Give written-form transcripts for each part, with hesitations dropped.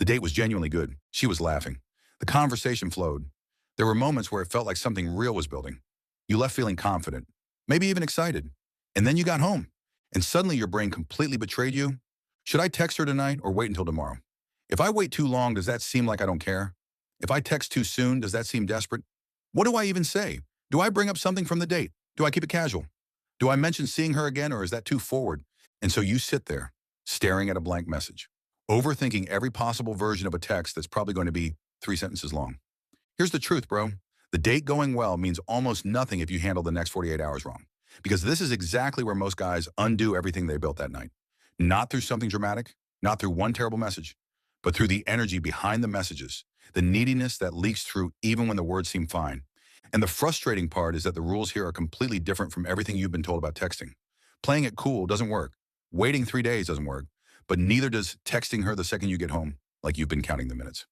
The date was genuinely good. She was laughing. The conversation flowed. There were moments where it felt like something real was building. You left feeling confident, maybe even excited. And then you got home, and suddenly your brain completely betrayed you. Should I text her tonight or wait until tomorrow? If I wait too long, does that seem like I don't care? If I text too soon, does that seem desperate? What do I even say? Do I bring up something from the date? Do I keep it casual? Do I mention seeing her again, or is that too forward? And so you sit there, staring at a blank message, overthinking every possible version of a text that's probably going to be 3 sentences long. Here's the truth, bro. The date going well means almost nothing if you handle the next 48 hours wrong. Because this is exactly where most guys undo everything they built that night. Not through something dramatic, not through one terrible message, but through the energy behind the messages, the neediness that leaks through even when the words seem fine. And the frustrating part is that the rules here are completely different from everything you've been told about texting. Playing it cool doesn't work. Waiting 3 days doesn't work. But neither does texting her the second you get home, like you've been counting the minutes.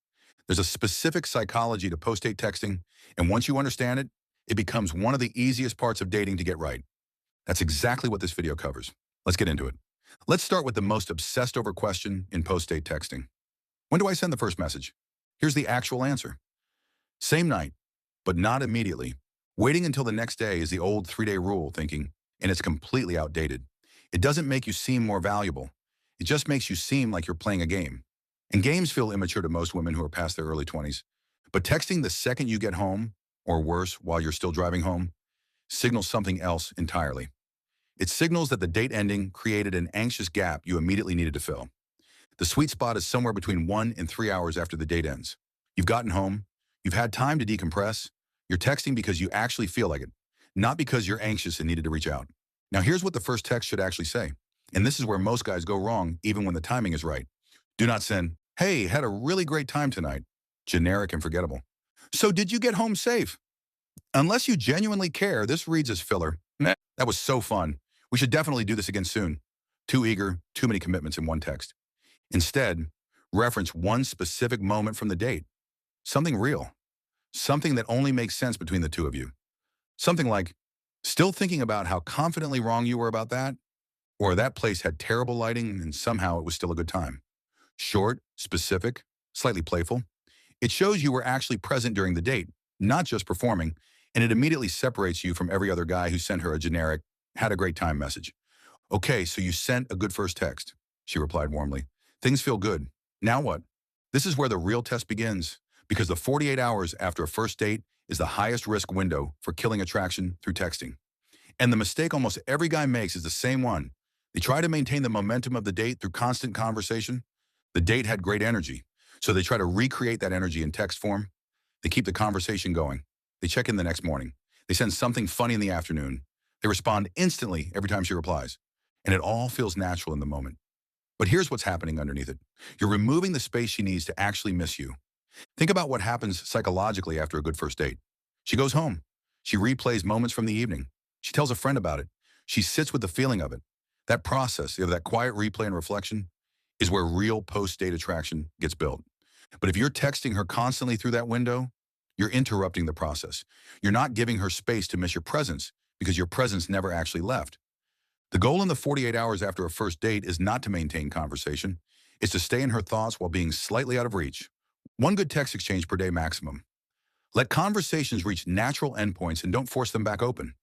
There's a specific psychology to post-date texting, and once you understand it, it becomes one of the easiest parts of dating to get right. That's exactly what this video covers. Let's get into it. Let's start with the most obsessed over question in post-date texting. When do I send the first message? Here's the actual answer. Same night, but not immediately. Waiting until the next day is the old 3-day rule thinking, and it's completely outdated. It doesn't make you seem more valuable. It just makes you seem like you're playing a game. And games feel immature to most women who are past their early 20s. But texting the second you get home, or worse, while you're still driving home, signals something else entirely. It signals that the date ending created an anxious gap you immediately needed to fill. The sweet spot is somewhere between 1 and 3 hours after the date ends. You've gotten home, you've had time to decompress, you're texting because you actually feel like it, not because you're anxious and needed to reach out. Now here's what the first text should actually say. And this is where most guys go wrong even when the timing is right. Do not send, "Hey, had a really great time tonight." Generic and forgettable. "So did you get home safe?" Unless you genuinely care, this reads as filler. "Meh, that was so fun. We should definitely do this again soon." Too eager, too many commitments in one text. Instead, reference one specific moment from the date. Something real. Something that only makes sense between the two of you. Something like, "Still thinking about how confidently wrong you were about that?" Or, "That place had terrible lighting and somehow it was still a good time." Short, specific, slightly playful. It shows you were actually present during the date, not just performing, and it immediately separates you from every other guy who sent her a generic, "had a great time" message. "Okay, so you sent a good first text," she replied warmly. "Things feel good. Now what?" This is where the real test begins, because the 48 hours after a first date is the highest risk window for killing attraction through texting. And the mistake almost every guy makes is the same one. They try to maintain the momentum of the date through constant conversation. The date had great energy, so they try to recreate that energy in text form. They keep the conversation going. They check in the next morning. They send something funny in the afternoon. They respond instantly every time she replies. And it all feels natural in the moment. But here's what's happening underneath it. You're removing the space she needs to actually miss you. Think about what happens psychologically after a good first date. She goes home. She replays moments from the evening. She tells a friend about it. She sits with the feeling of it. That process, that quiet replay and reflection, is where real post-date attraction gets built. But if you're texting her constantly through that window, you're interrupting the process. You're not giving her space to miss your presence because your presence never actually left. The goal in the 48 hours after a first date is not to maintain conversation. It's to stay in her thoughts while being slightly out of reach. One good text exchange per day maximum. Let conversations reach natural endpoints and don't force them back open.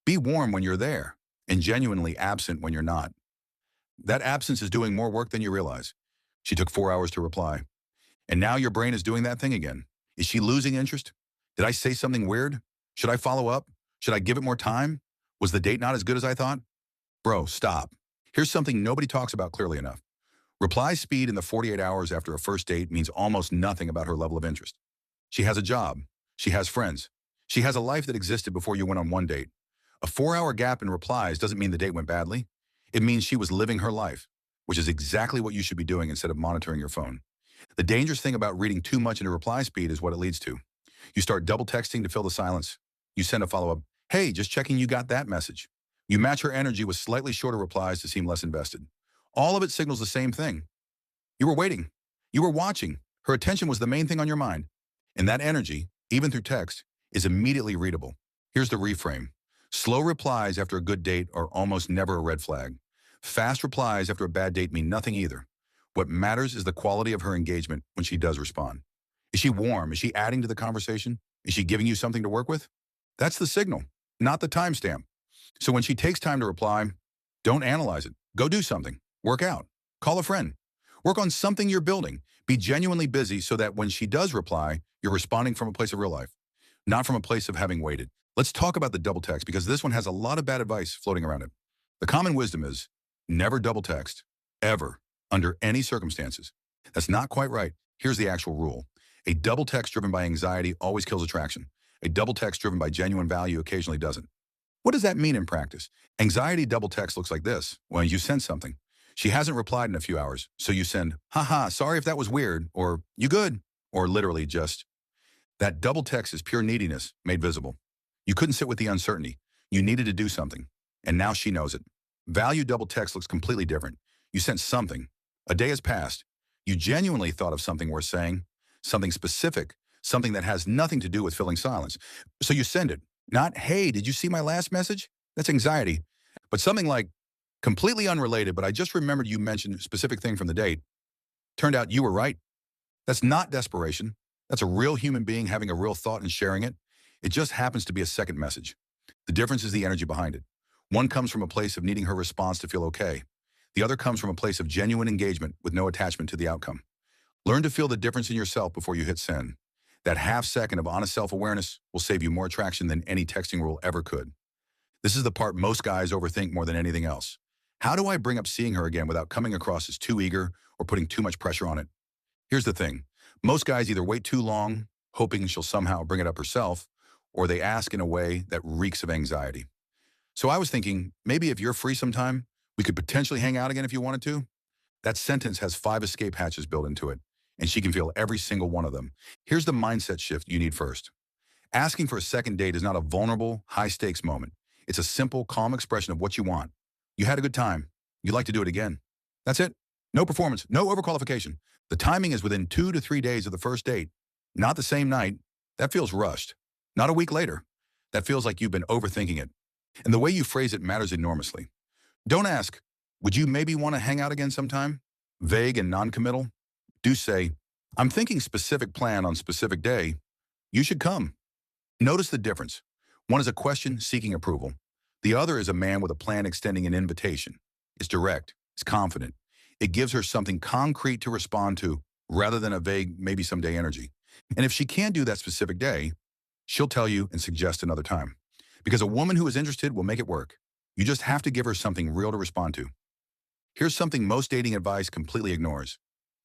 Be warm when you're there and genuinely absent when you're not. That absence is doing more work than you realize. She took 4 hours to reply. And now your brain is doing that thing again. Is she losing interest? Did I say something weird? Should I follow up? Should I give it more time? Was the date not as good as I thought? Bro, stop. Here's something nobody talks about clearly enough. Reply speed in the 48 hours after a first date means almost nothing about her level of interest. She has a job. She has friends. She has a life that existed before you went on one date. A 4-hour gap in replies doesn't mean the date went badly. It means she was living her life, which is exactly what you should be doing instead of monitoring your phone. The dangerous thing about reading too much into reply speed is what it leads to. You start double texting to fill the silence. You send a follow-up, "Hey, just checking you got that message." You match her energy with slightly shorter replies to seem less invested. All of it signals the same thing. You were waiting. You were watching. Her attention was the main thing on your mind. And that energy, even through text, is immediately readable. Here's the reframe. Slow replies after a good date are almost never a red flag. Fast replies after a bad date mean nothing either. What matters is the quality of her engagement when she does respond. Is she warm? Is she adding to the conversation? Is she giving you something to work with? That's the signal, not the timestamp. So when she takes time to reply, don't analyze it. Go do something. Work out. Call a friend. Work on something you're building. Be genuinely busy so that when she does reply, you're responding from a place of real life, not from a place of having waited. Let's talk about the double text because this one has a lot of bad advice floating around it. The common wisdom is never double text, ever, under any circumstances. That's not quite right. Here's the actual rule. A double text driven by anxiety always kills attraction. A double text driven by genuine value occasionally doesn't. What does that mean in practice? Anxiety double text looks like this. Well, you send something. She hasn't replied in a few hours, so you send, haha, sorry if that was weird, or you good, or literally just. That double text is pure neediness made visible. You couldn't sit with the uncertainty. You needed to do something, and now she knows it. Value double text looks completely different. You sent something. A day has passed. You genuinely thought of something worth saying, something specific, something that has nothing to do with filling silence. So you send it. Not, hey, did you see my last message? That's anxiety. But something like, completely unrelated, but I just remembered you mentioned a specific thing from the date. Turned out you were right. That's not desperation. That's a real human being having a real thought and sharing it. It just happens to be a second message. The difference is the energy behind it. One comes from a place of needing her response to feel okay. The other comes from a place of genuine engagement with no attachment to the outcome. Learn to feel the difference in yourself before you hit send. That half second of honest self-awareness will save you more attraction than any texting rule ever could. This is the part most guys overthink more than anything else. How do I bring up seeing her again without coming across as too eager or putting too much pressure on it? Here's the thing. Most guys either wait too long, hoping she'll somehow bring it up herself, or they ask in a way that reeks of anxiety. So I was thinking, maybe if you're free sometime, we could potentially hang out again if you wanted to. That sentence has 5 escape hatches built into it, and she can feel every single one of them. Here's the mindset shift you need first. Asking for a second date is not a vulnerable, high-stakes moment. It's a simple, calm expression of what you want. You had a good time. You'd like to do it again. That's it. No performance, no overqualification. The timing is within 2 to 3 days of the first date, not the same night. That feels rushed. Not a week later. That feels like you've been overthinking it. And the way you phrase it matters enormously. Don't ask, would you maybe want to hang out again sometime? Vague and non-committal. Do say, I'm thinking specific plan on specific day. You should come. Notice the difference. One is a question seeking approval. The other is a man with a plan extending an invitation. It's direct. It's confident. It gives her something concrete to respond to rather than a vague, maybe someday energy. And if she can't do that specific day, she'll tell you and suggest another time. Because a woman who is interested will make it work. You just have to give her something real to respond to. Here's something most dating advice completely ignores.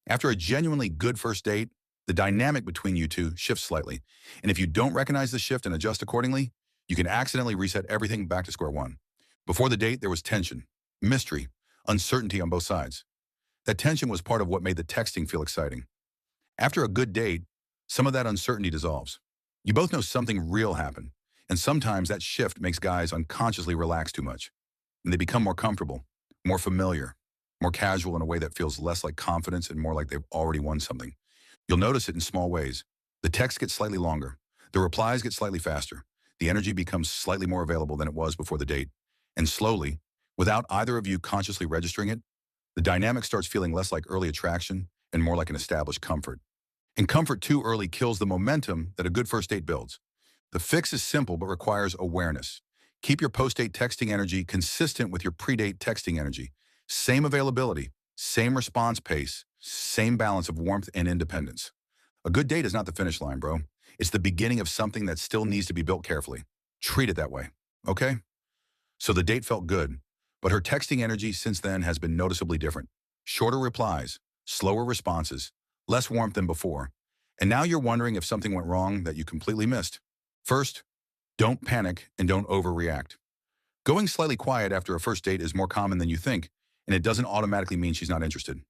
After a genuinely good first date, the dynamic between you two shifts slightly. And if you don't recognize the shift and adjust accordingly, you can accidentally reset everything back to square one. Before the date, there was tension, mystery, uncertainty on both sides. That tension was part of what made the texting feel exciting. After a good date, some of that uncertainty dissolves. You both know something real happened, and sometimes that shift makes guys unconsciously relax too much. And they become more comfortable, more familiar, more casual in a way that feels less like confidence and more like they've already won something. You'll notice it in small ways. The texts get slightly longer. The replies get slightly faster. The energy becomes slightly more available than it was before the date. And slowly, without either of you consciously registering it, the dynamic starts feeling less like early attraction and more like an established comfort. And comfort too early kills the momentum that a good first date builds. The fix is simple but requires awareness. Keep your post-date texting energy consistent with your pre-date texting energy. Same availability, same response pace, same balance of warmth and independence. A good date is not the finish line, bro. It's the beginning of something that still needs to be built carefully. Treat it that way, okay? So the date felt good, but her texting energy since then has been noticeably different. Shorter replies, slower responses, less warmth than before. And now you're wondering if something went wrong that you completely missed. First, don't panic and don't overreact. Going slightly quiet after a first date is more common than you think, and it doesn't automatically mean she's not interested.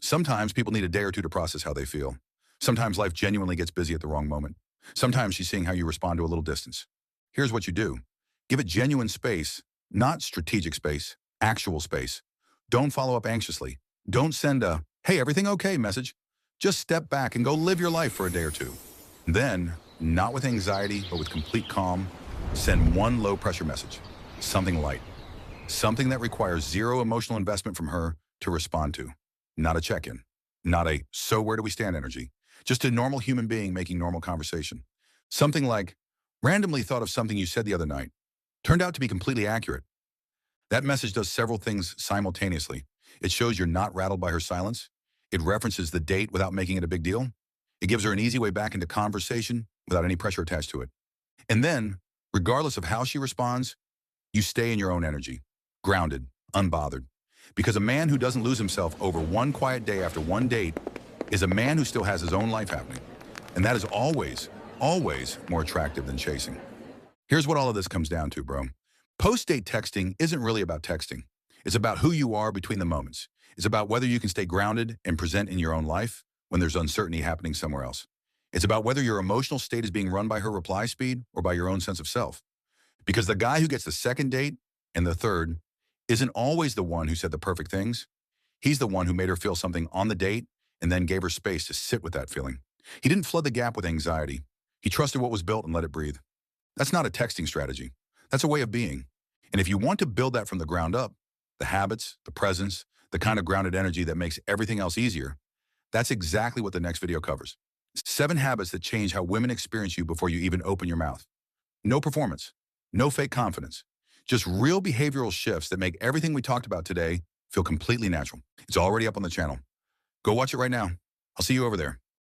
Sometimes people need a day or two to process how they feel. Sometimes life genuinely gets busy at the wrong moment. Sometimes she's seeing how you respond to a little distance. Here's what you do. Give it genuine space, not strategic space, actual space. Don't follow up anxiously. Don't send a, hey, everything okay message. Just step back and go live your life for a day or two. Then, not with anxiety, but with complete calm, send one low-pressure message. Something light. Something that requires zero emotional investment from her to respond to. not a check-in, not a "so where do we stand" energy, just a normal human being making normal conversation. Something like, randomly thought of something you said the other night. Turned out to be completely accurate. That message does several things simultaneously. It shows you're not rattled by her silence. It references the date without making it a big deal. It gives her an easy way back into conversation without any pressure attached to it. And then, regardless of how she responds, you stay in your own energy, grounded, unbothered. Because a man who doesn't lose himself over one quiet day after one date is a man who still has his own life happening. And that is always, always more attractive than chasing. Here's what all of this comes down to, bro. Post-date texting isn't really about texting. It's about who you are between the moments. It's about whether you can stay grounded and present in your own life when there's uncertainty happening somewhere else. It's about whether your emotional state is being run by her reply speed or by your own sense of self. Because the guy who gets the second date and the third isn't always the one who said the perfect things. He's the one who made her feel something on the date and then gave her space to sit with that feeling. He didn't flood the gap with anxiety. He trusted what was built and let it breathe. That's not a texting strategy. That's a way of being. And if you want to build that from the ground up, the habits, the presence, the kind of grounded energy that makes everything else easier, that's exactly what the next video covers. 7 habits that change how women experience you before you even open your mouth. No performance, no fake confidence, just real behavioral shifts that make everything we talked about today feel completely natural. It's already up on the channel. Go watch it right now. I'll see you over there.